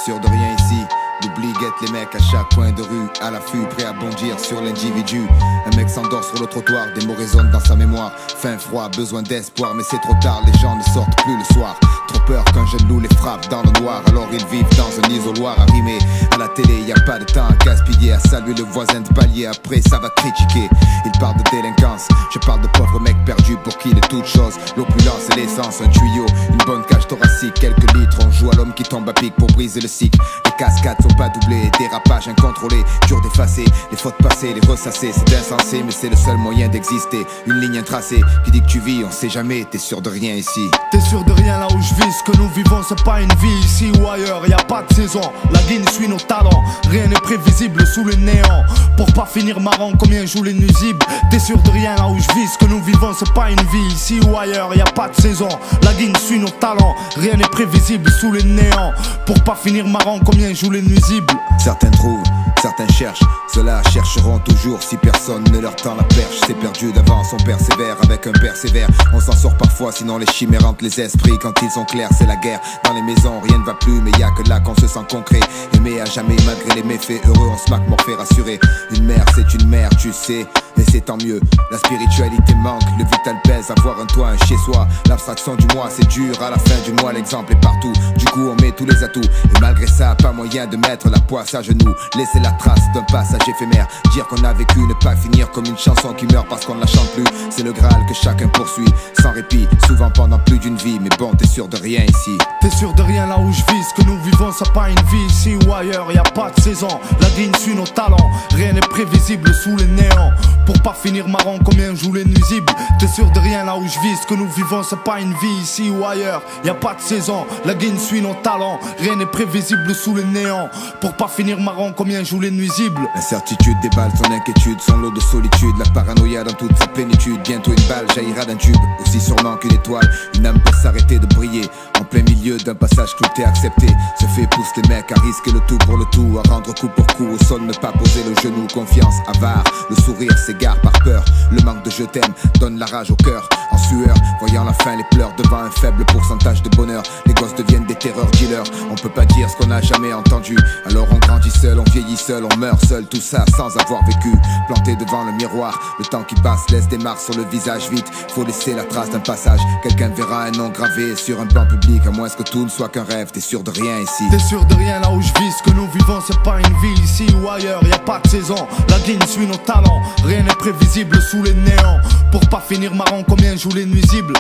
sûr de rien ici. L'oubli guette les mecs à chaque coin de rue, à l'affût, prêt à bondir sur l'individu. Un mec s'endort sur le trottoir, des mots résonnent dans sa mémoire. Faim, froid, besoin d'espoir, mais c'est trop tard, les gens ne sortent plus le soir. Trop peur qu'un jeune loup les frappe dans le noir, alors ils vivent dans un isoloir à rimer. À la télé, y a pas de temps à gaspiller, à saluer le voisin de palier, après ça va critiquer. Ils parlent de délinquance, je parle de pauvres mecs perdus pour qui il est toute chose. L'opulence et l'essence, un tuyau, une bonne cage thoracique, quelques litres. On joue à l'homme qui tombe à pic pour briser le cycle. Les cascades sont pas doublées, dérapage incontrôlé, dur d'effacer, les fautes passées, les ressasser. C'est insensé, mais c'est le seul moyen d'exister. Une ligne intracée qui dit que tu vis, on sait jamais, t'es sûr de rien ici. T'es sûr de rien là où je vis, ce que nous vivons c'est pas une vie ici ou ailleurs, y a pas de saison, la ligne suit nos talents, rien n'est prévisible sous le néant. Pour pas finir marrant, combien jouent les nuisibles. T'es sûr de rien là où je vis, ce que nous vivons c'est pas une vie ici ou ailleurs, y a pas de saison, la ligne suit nos talents, rien n'est prévisible sous le néant. Pour pas finir marrant, combien jouent les nuisibles. Certains trouvent, certains cherchent, ceux-là chercheront toujours si personne ne leur tend la perche. C'est perdu d'avance, on persévère avec un persévère. On s'en sort parfois, sinon les chimères hantent les esprits. Quand ils sont clairs, c'est la guerre. Dans les maisons, rien ne va plus, mais y a que là qu'on se sent concret. Aimé à jamais, malgré les méfaits, heureux, on se marque, morphé, rassuré. Une mère, c'est une mère, tu sais, et c'est tant mieux. La spiritualité manque, le vital pèse, avoir un toit, un chez-soi. L'abstraction du mois, c'est dur, à la fin du mois, l'exemple est partout. Du coup, on met tous les atouts, et malgré ça, pas moyen de mettre la poisse à genoux. Laisser la trace d'un passage éphémère, dire qu'on a vécu, ne pas finir comme une chanson qui meurt parce qu'on ne la chante plus. C'est le Graal que chacun poursuit, sans répit, souvent pendant plus d'une vie. Mais bon, t'es sûr de rien ici. T'es sûr de rien là où je vis, ce que nous vivons c'est pas une vie ici ou ailleurs, y a pas de saison, la ligne suit nos talents, rien n'est prévisible sous le néant. Pour pas finir marrant, combien jouent les nuisibles. T'es sûr de rien là où je vis, ce que nous vivons c'est pas une vie ici ou ailleurs, y a pas de saison, la ligne suit nos talents, rien n'est prévisible sous le néant. Pour pas finir marrant, combien jouent les nuisibles. L'incertitude déballe son inquiétude, son lot de solitude, la paranoïa dans toute sa plénitude. Bientôt une balle jaillira d'un tube, aussi sûrement qu'une étoile. Une âme peut s'arrêter de briller en plein milieu d'un passage clouté accepté. Ce fait pousse les mecs à risquer le tout pour le tout, à rendre coup pour coup au sol, ne pas poser le genou. Confiance, avare, le sourire s'égare par peur. Le manque de je t'aime donne la rage au cœur. En sueur, voyant la fin, les pleurs devant un faible pourcentage de bonheur. Les gosses deviennent des terreurs dealers. On peut pas dire ce qu'on n'a jamais entendu. Alors on grandit seul, on vieillit seul, on meurt seul. Tout ça sans avoir vécu. Planté devant le miroir, le temps qui passe laisse des marques sur le visage. Vite, faut laisser la trace d'un passage. Quelqu'un verra un nom gravé sur un plan public, à moins que tout ne soit qu'un rêve. T'es sûr de rien ici. T'es sûr de rien là où je vis, ce que nous vivons c'est pas une vie ici ou ailleurs, y a pas de saison, la ligne suit nos talents, rien n'est prévisible sous les néants. Pour pas finir marrant, combien jouent les nuisibles.